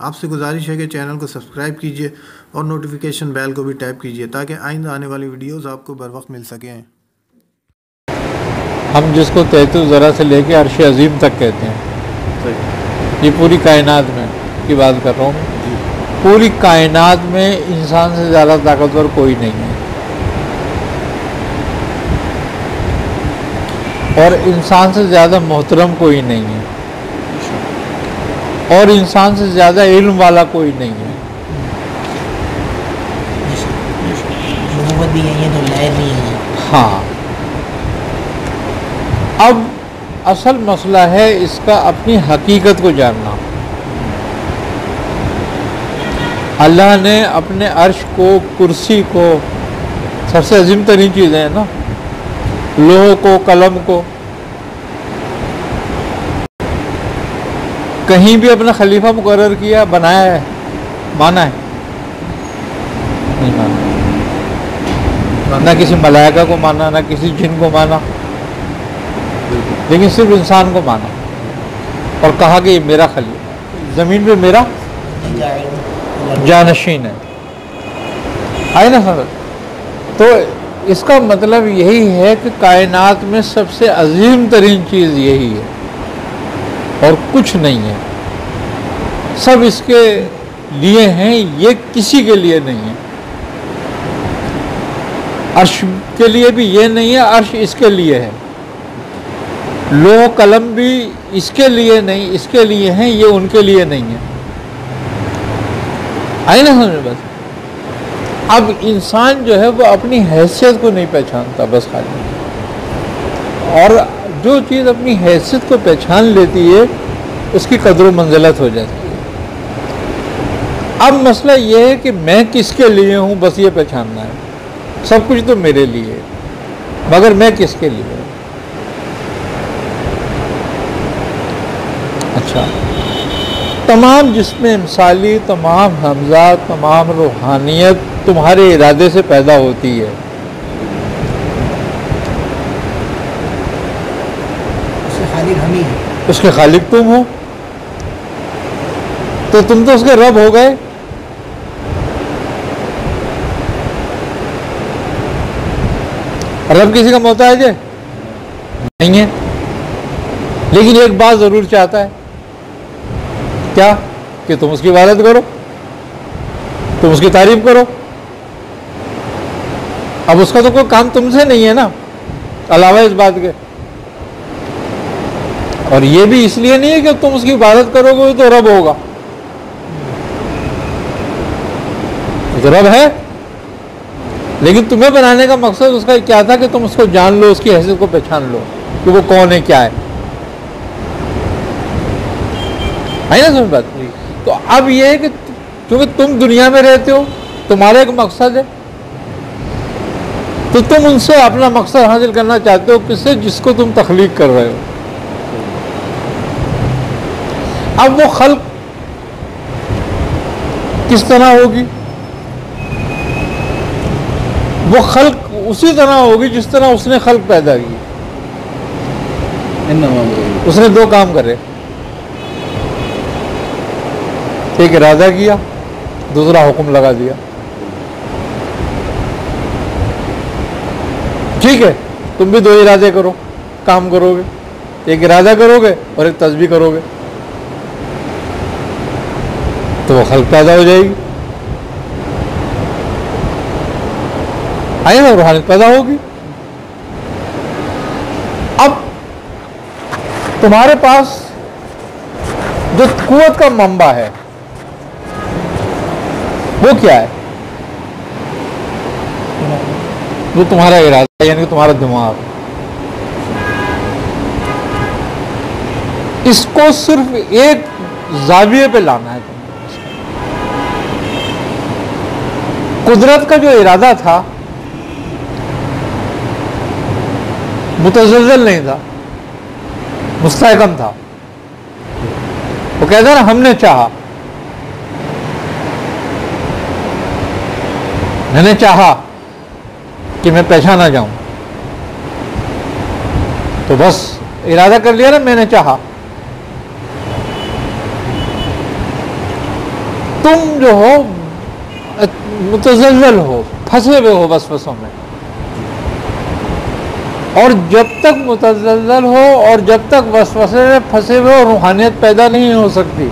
آپ سے گزارش ہے کہ چینل کو سبسکرائب کیجیے اور نوٹیفیکیشن بیل کو بھی ٹیپ کیجیے تاکہ آئندہ آنے والی ویڈیوز آپ کو بر وقت مل سکیں۔ ہم جس کو 33 ذرا سے لے کے عرش عظیم تک کہتے ہیں، یہ پوری کائنات میں کی بات کر رہا ہوں، پوری کائنات میں انسان سے زیادہ طاقتور کوئی نہیں ہے، اور انسان سے زیادہ محترم کوئی نہیں ہے، اور انسان سے زیادہ علم والا کوئی نہیں ہے۔ نبوت بھی ہے تو لائر بھی ہے۔ ہاں، اب اصل مسئلہ ہے اس کا اپنی حقیقت کو جاننا۔ اللہ نے اپنے عرش کو، کرسی کو، سب سے عظیم ترین چیزیں ہیں نا، لوح کو، قلم کو، کہیں بھی اپنا خلیفہ مقرر کیا، بنایا ہے، مانا ہے؟ نہیں مانا، نہ کسی ملائکہ کو مانا، نہ کسی جن کو مانا، لیکن صرف انسان کو مانا اور کہا کہ یہ میرا خلیفہ، زمین پہ میرا جانشین ہے۔ آئے نا سمجھ؟ تو اس کا مطلب یہی ہے کہ کائنات میں سب سے عظیم ترین چیز یہی ہے اور کچھ نہیں ہے، سب اس کے لیے ہیں، یہ کسی کے لیے نہیں ہے۔ عرش کے لیے بھی یہ نہیں ہے، عرش اس کے لیے ہے، لوح قلم بھی اس کے لیے نہیں، اس کے لیے ہیں، یہ ان کے لیے نہیں ہے۔ آئی نا سمجھ؟ بس اب انسان جو ہے وہ اپنی حیثیت کو نہیں پہچانتا، بس خالی، اور جو چیز اپنی حیثیت کو پہچان لیتی ہے اس کی قدر و منزلت ہو جاتی ہے۔ اب مسئلہ یہ ہے کہ میں کس کے لیے ہوں، بس یہ پہچاننا ہے۔ سب کچھ تو میرے لیے ہے، مگر میں کس کے لیے ہوں؟ اچھا، تمام جسم امثالی، تمام حمزات، تمام روحانیت تمہارے ارادے سے پیدا ہوتی ہے۔ اس کے خالق ہم ہی ہیں، اس کے خالق تم ہو، تو تم تو اس کے رب ہو گئے۔ رب کسی کا محتاج ہے؟ نہیں ہے، لیکن ایک بات ضرور چاہتا ہے، کیا؟ کہ تم اس کی عبادت کرو، تم اس کی تعریف کرو۔ اب اس کا تو کوئی کام تم سے نہیں ہے نا، علاوہ اس بات کے، اور یہ بھی اس لیے نہیں ہے کہ تم اس کی عبادت کرو گے تو رب ہوگا، تو رب ہے، لیکن تمہیں بنانے کا مقصد اس کا کیا تھا کہ تم اس کو جان لو، اس کی حیثیت کو پہچان لو کہ وہ کون ہے، کیا ہے۔ ہے نا سمجھ بات؟ تو اب یہ ہے کہ چونکہ تم دنیا میں رہتے ہو، تمہارا ایک مقصد ہے، تو تم ان سے اپنا مقصد حاصل کرنا چاہتے ہو، کس سے؟ جس کو تم تخلیق کر رہے ہو۔ اب وہ خلق کس طرح ہوگی؟ وہ خلق اسی طرح ہوگی جس طرح اس نے خلق پیدا کی۔ اس نے دو کام کرے، ایک ارادہ کیا، دوسرا حکم لگا دیا۔ ٹھیک ہے، تم بھی دو ارادے کرو، کام کرو گے، ایک ارادہ کرو گے اور ایک تسبیح کرو گے، تو وہ خلق پیدا ہو جائے گی، آئے نا، روحانیت پیدا ہوگی۔ اب تمہارے پاس جو قوت کا منبع ہے وہ کیا ہے؟ وہ تمہارا ارادہ، یعنی کہ تمہارا دماغ۔ اس کو صرف ایک زاویے پہ لانا ہے تمہیں۔ قدرت کا جو ارادہ تھا متزلزل نہیں تھا، مستحکم تھا۔ وہ کہتا ہے نا، ہم نے چاہا، میں نے چاہا کہ میں پہچانا جاؤں، تو بس ارادہ کر لیا نا، میں نے چاہا۔ تم جو ہو متزلزل ہو، پھنسے ہوئے ہو وسوسوں میں، اور جب تک متزلزل ہو اور جب تک وسوسے میں پھنسے ہوئے ہو روحانیت پیدا نہیں ہو سکتی۔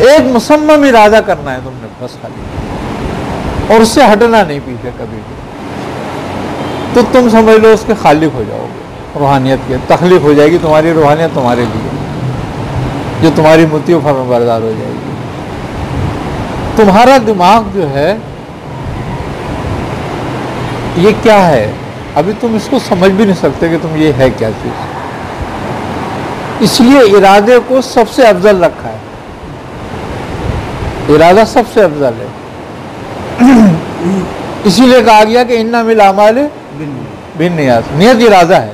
ایک مصمم ارادہ کرنا ہے تم نے بس خالی، اور اس سے ہٹنا نہیں پیچھے کبھی بھی، تو تم سمجھ لو اس کے خالق ہو جاؤ گے، روحانیت کے تخلیق ہو جائے گی تمہاری روحانیت تمہارے لیے، جو تمہاری مطیع و فرمانبردار ہو جائے گی۔ تمہارا دماغ جو ہے یہ کیا ہے، ابھی تم اس کو سمجھ بھی نہیں سکتے کہ تم یہ ہے کیا چیز، اس لیے ارادے کو سب سے افضل رکھا ہے، ارادہ سب سے افضل ہے، اسی لیے کہا گیا کہ انما الاعمال بالنیات، نیت ارادہ ہے،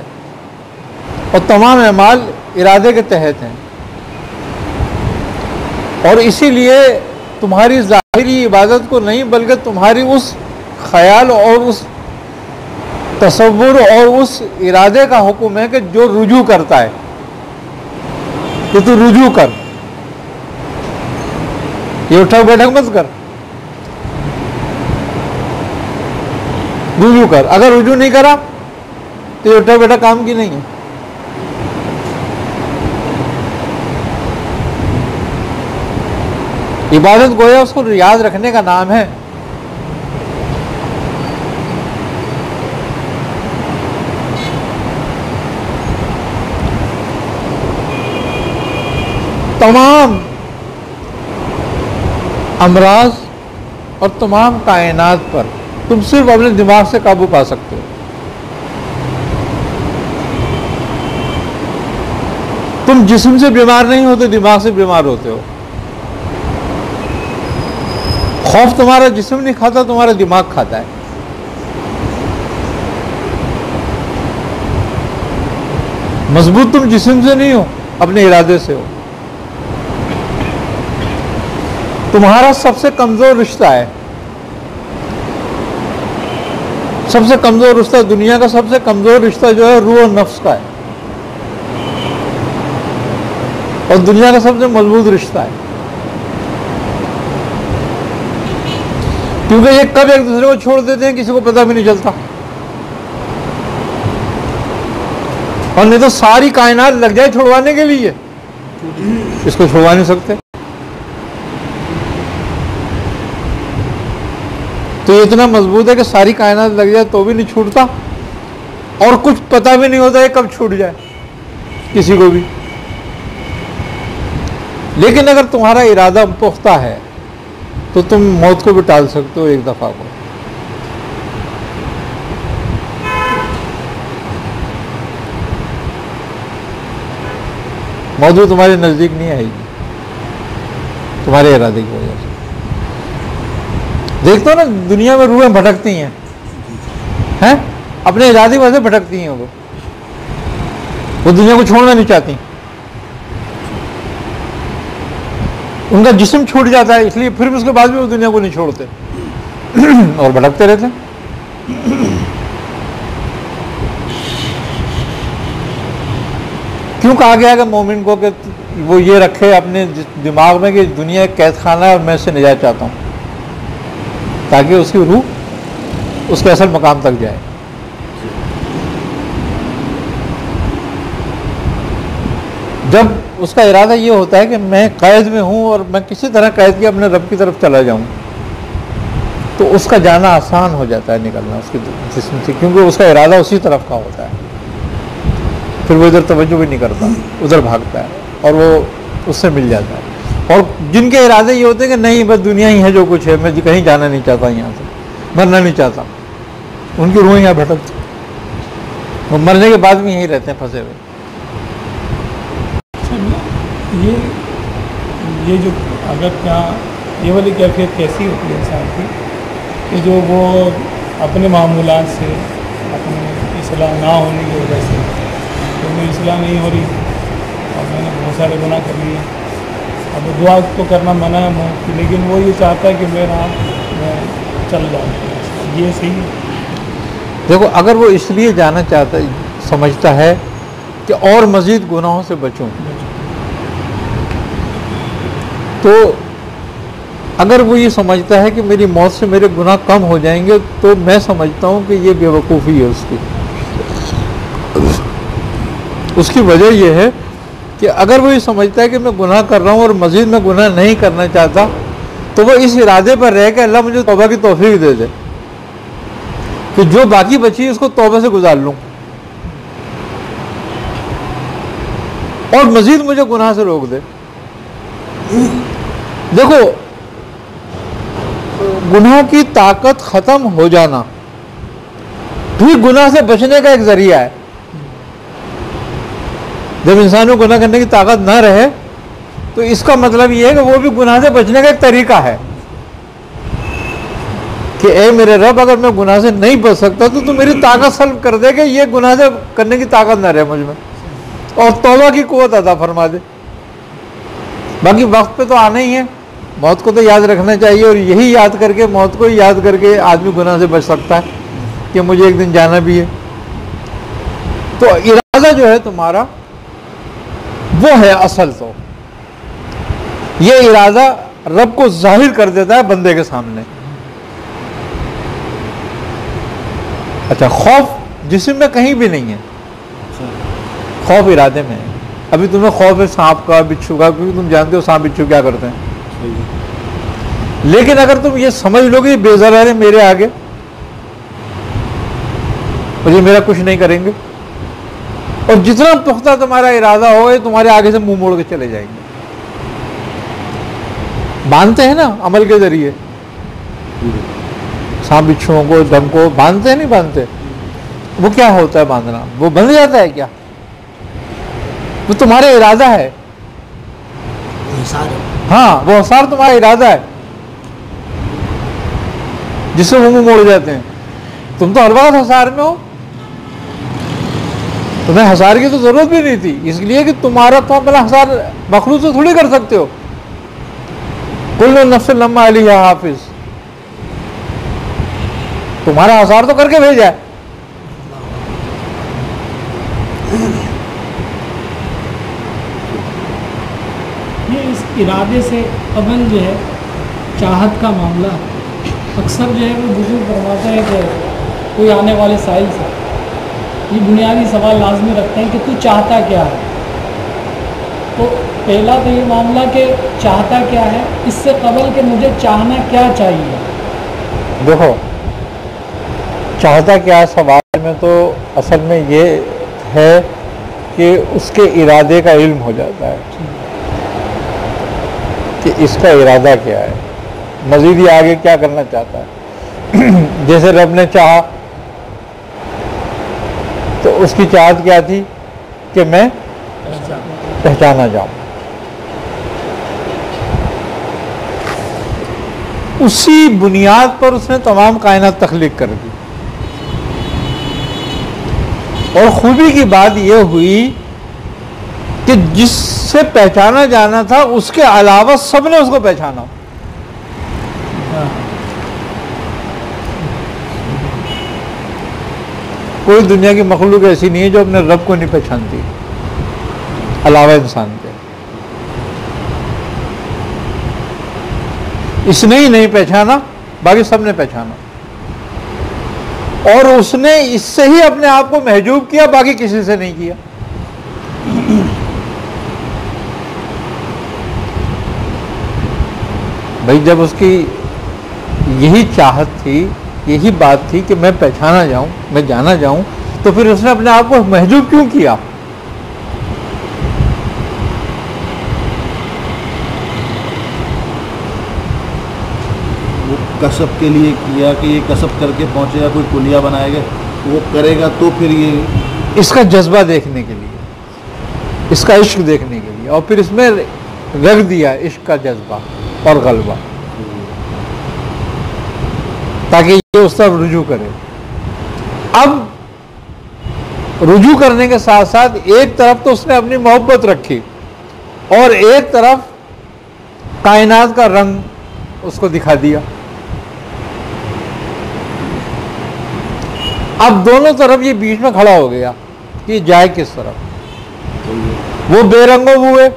اور تمام اعمال ارادے کے تحت ہیں، اور اسی لیے تمہاری ظاہری عبادت کو نہیں بلکہ تمہاری اس خیال اور اس تصور اور اس ارادے کا حکم ہے کہ جو رجوع کرتا ہے، کہ تو رجوع کر، یہ اٹھک بیٹھک مت کر، رجوع کر، اگر رجوع نہیں کرا تو یہ اٹھک بیٹھک کام کی نہیں ہے۔ عبادت گویا اس کو یاد رکھنے کا نام ہے، تمام امراض اور تمام کائنات پر تم صرف اپنے دماغ سے قابو پا سکتے ہو۔ تم جسم سے بیمار نہیں ہوتے، دماغ سے بیمار ہوتے ہو۔ خوف تمہارا جسم نہیں کھاتا، تمہارا دماغ کھاتا ہے۔ مضبوط تم جسم سے نہیں ہو، اپنے ارادے سے ہو۔ تمہارا سب سے کمزور رشتہ ہے، سب سے کمزور رشتہ، دنیا کا سب سے کمزور رشتہ جو ہے روح اور نفس کا ہے، اور دنیا کا سب سے مضبوط رشتہ ہے، کیونکہ یہ کب ایک دوسرے کو چھوڑ دیتے ہیں کسی کو پتہ بھی نہیں چلتا، اور نہیں تو ساری کائنات لگ جائے چھوڑوانے کے لیے، اس کو چھوڑوا نہیں سکتے۔ تو یہ اتنا مضبوط ہے کہ ساری کائنات لگ جائے تو بھی نہیں چھوٹتا، اور کچھ پتہ بھی نہیں ہوتا ہے کب چھوٹ جائے کسی کو بھی۔ لیکن اگر تمہارا ارادہ پختہ ہے تو تم موت کو بھی ٹال سکتے ہو ایک دفعہ کو۔ موت بھی تمہارے نزدیک نہیں آئے گی تمہارے ارادے کی وجہ سے۔ دیکھتے ہو نا دنیا میں روحیں بھٹکتی ہیں، اپنے ارادے کی وجہ سے بھٹکتی ہیں، وہ دنیا کو چھوڑنا نہیں چاہتی، ان کا جسم چھوٹ جاتا ہے، اس لیے پھر بھی اس کے بعد بھی وہ دنیا کو نہیں چھوڑتے اور بھٹکتے رہتے ہیں۔ کیوں کہا گیا کہ مومن کو کہ وہ یہ رکھے اپنے دماغ میں کہ دنیا ایک قید خانہ ہے اور میں اس سے نجات چاہتا ہوں، تاکہ اس کی روح اس کے اصل مقام تک جائے۔ جب اس کا ارادہ یہ ہوتا ہے کہ میں قید میں ہوں اور میں کسی طرح قید کے اپنے رب کی طرف چلا جاؤں، تو اس کا جانا آسان ہو جاتا ہے، نکلنا اس کے جسم سے، کیونکہ اس کا ارادہ اسی طرف کا ہوتا ہے، پھر وہ ادھر توجہ بھی نہیں کرتا، ادھر بھاگتا ہے اور وہ اس سے مل جاتا ہے۔ اور جن کے ارادے یہ ہوتے ہیں کہ نہیں بس دنیا ہی ہے جو کچھ ہے، میں کہیں جانا نہیں چاہتا، یہاں سے مرنا نہیں چاہتا، ان کی روحیں یہاں بھٹکتی، وہ مرنے کے بعد بھی یہیں رہتے ہیں پھنسے ہوئے۔ یہ جو اگر کیا یہ والی کیفیت کیسی ہوتی ہے انسان کی کہ جو وہ اپنے معمولات سے، اپنے اصلاح نہ ہونے کی وجہ سے، کیونکہ اصلاح نہیں ہو رہی اور میں نے بہت سارے گناہ کر لیے، اب دعا تو کرنا منع ہے موت کی، لیکن وہ یہ چاہتا ہے کہ میں چل جاؤں، یہ صحیح ہے؟ دیکھو اگر وہ اس لیے جانا چاہتا سمجھتا ہے کہ اور مزید گناہوں سے بچوں، تو اگر وہ یہ سمجھتا ہے کہ میری موت سے میرے گناہ کم ہو جائیں گے تو میں سمجھتا ہوں کہ یہ بے وقوفی ہے اس کی وجہ یہ ہے کہ اگر وہ یہ سمجھتا ہے کہ میں گناہ کر رہا ہوں اور مزید میں گناہ نہیں کرنا چاہتا تو وہ اس ارادے پر رہ کہ اللہ مجھے توبہ کی توفیق دے دے کہ جو باقی بچی اس کو توبہ سے گزار لوں اور مزید مجھے گناہ سے روک دے. دیکھو گناہ کی طاقت ختم ہو جانا بھی گناہ سے بچنے کا ایک ذریعہ ہے. جب انسان کو گناہ کرنے کی طاقت نہ رہے تو اس کا مطلب یہ ہے کہ وہ بھی گناہ سے بچنے کا ایک طریقہ ہے کہ اے میرے رب اگر میں گناہ سے نہیں بچ سکتا تو میری طاقت سلب کر دے کہ یہ گناہ سے کرنے کی طاقت نہ رہے مجھ میں اور توبہ کی قوت عطا فرما دے. باقی وقت پہ تو آنا ہی ہے, موت کو تو یاد رکھنا چاہیے اور یہی یاد کر کے موت کو یاد کر کے آدمی گناہ سے بچ سکتا ہے کہ مجھے ایک دن جانا بھی ہے. تو ارادہ جو ہے تمہارا وہ ہے اصل. تو یہ ارادہ رب کو ظاہر کر دیتا ہے بندے کے سامنے. اچھا خوف جسم میں کہیں بھی نہیں ہے, خوف ارادے میں ہے. ابھی تمہیں خوف ہے سانپ کا بچھو کا کیونکہ تم جانتے ہو سانپ بچھو کیا کرتے ہیں, لیکن اگر تم یہ سمجھ لو کہ یہ بے ضرر ہے میرے آگے اور یہ میرا کچھ نہیں کریں گے, اور جتنا پختہ تمہارا ارادہ ہوگا تمہارے آگے سے منہ موڑ کے چلے جائیں گے. باندھتے ہیں نا عمل کے ذریعے سانپ بچھوؤں کو دم کو باندھتے ہیں نہیں باندھتے, وہ کیا ہوتا ہے باندھنا, وہ بندھ جاتا ہے کیا, وہ تمہارا ارادہ ہے. ہاں وہ حصار تمہارا ارادہ ہے جس سے وہ منہ موڑ جاتے ہیں. تم تو ہر وقت حصار میں ہو, تمہیں حصار کی تو ضرورت بھی نہیں تھی, اس لیے کہ تمہارا تو اپنا حصار مخلوق سے تھوڑی کر سکتے ہو. کل نفس لما علیہا حافظ, تمہارا حصار تو کر کے بھیجا ہے. یہ اس ارادے سے قبل جو ہے چاہت کا معاملہ اکثر جو ہے وہ بزرگ فرماتا ہے کہ کوئی آنے والے سائل سے یہ بنیادی سوال لازمی رکھتے ہیں کہ تو چاہتا کیا ہے. تو پہلا تو یہ معاملہ کہ چاہتا کیا ہے, اس سے قبل کہ مجھے چاہنا کیا چاہیے. دیکھو چاہتا کیا سوال میں تو اصل میں یہ ہے کہ اس کے ارادے کا علم ہو جاتا ہے کہ اس کا ارادہ کیا ہے, مزید یہ آگے کیا کرنا چاہتا ہے. جیسے رب نے چاہا تو اس کی چاہت کیا تھی کہ میں پہچانا جاؤں. اسی بنیاد پر اس نے تمام کائنات تخلیق کر دی. اور خوبی کی بات یہ ہوئی کہ جس سے پہچانا جانا تھا اس کے علاوہ سب نے اس کو پہچانا. کوئی دنیا کی مخلوق ایسی نہیں ہے جو اپنے رب کو نہیں پہچانتی علاوہ انسان کے. اس نے ہی نہیں پہچانا, باقی سب نے پہچانا, اور اس نے اس سے ہی اپنے آپ کو محجوب کیا, باقی کسی سے نہیں کیا. بھائی جب اس کی یہی چاہت تھی, یہی بات تھی کہ میں پہچانا جاؤں, میں جانا جاؤں, تو پھر اس نے اپنے آپ کو محجوب کیوں کیا؟ وہ کسب کے لیے کیا کہ یہ کسب کر کے پہنچے گا, کوئی کلیا بنائے گا, وہ کرے گا تو پھر یہ اس کا جذبہ دیکھنے کے لیے, اس کا عشق دیکھنے کے لیے, اور پھر اس میں رکھ دیا عشق کا جذبہ اور غلبہ تاکہ یہ اس طرف رجوع کرے. اب رجوع کرنے کے ساتھ ساتھ ایک طرف تو اس نے اپنی محبت رکھی اور ایک طرف کائنات کا رنگ اس کو دکھا دیا. اب دونوں طرف یہ بیچ میں کھڑا ہو گیا کہ جائے کس طرف. وہ بے رنگو ہوئے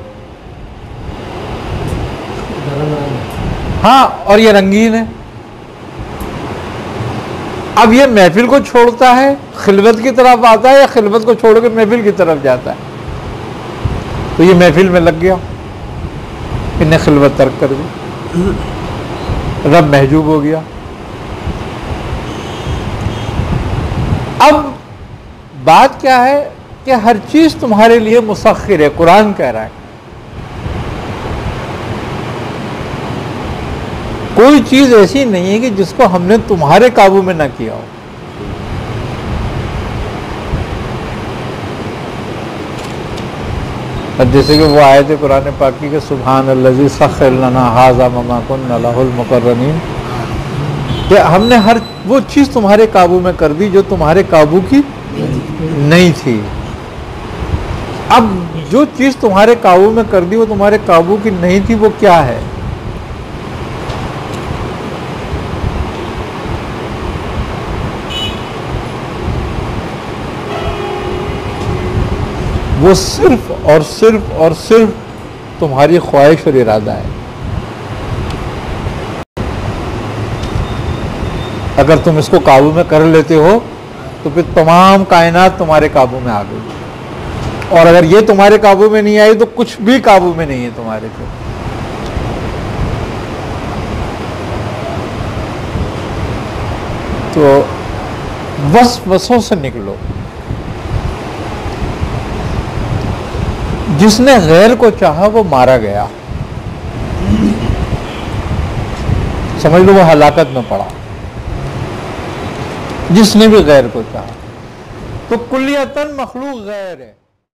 ہاں اور یہ رنگین ہے. اب یہ محفل کو چھوڑتا ہے خلوت کی طرف آتا ہے یا خلوت کو چھوڑ کے محفل کی طرف جاتا ہے؟ تو یہ محفل میں لگ گیا, انہیں خلوت ترک کر دی, رب محجوب ہو گیا. اب بات کیا ہے کہ ہر چیز تمہارے لیے مسخر ہے. قرآن کہہ رہا ہے کوئی چیز ایسی نہیں ہے کہ جس کو ہم نے تمہارے قابو میں نہ کیا ہو. جیسے کہ وہ آیت قرآن پاکی کے سبحان الذی سخر لنا ھذا وما کنا لہ المقرنین, کہ ہم نے ہر وہ چیز تمہارے قابو میں کر دی جو تمہارے قابو کی نہیں تھی. اب جو چیز تمہارے قابو میں کر دی وہ تمہارے قابو کی نہیں تھی, وہ کیا ہے؟ وہ صرف اور صرف اور صرف تمہاری خواہش اور ارادہ ہے. اگر تم اس کو قابو میں کر لیتے ہو تو پھر تمام کائنات تمہارے قابو میں آ گئی, اور اگر یہ تمہارے قابو میں نہیں آئی تو کچھ بھی قابو میں نہیں ہے تمہارے پہ. تو وسوسوں سے نکلو. جس نے غیر کو چاہا وہ مارا گیا, سمجھ لو وہ ہلاکت میں پڑا. جس نے بھی غیر کو چاہا تو کلیتاً مخلوق غیر ہے.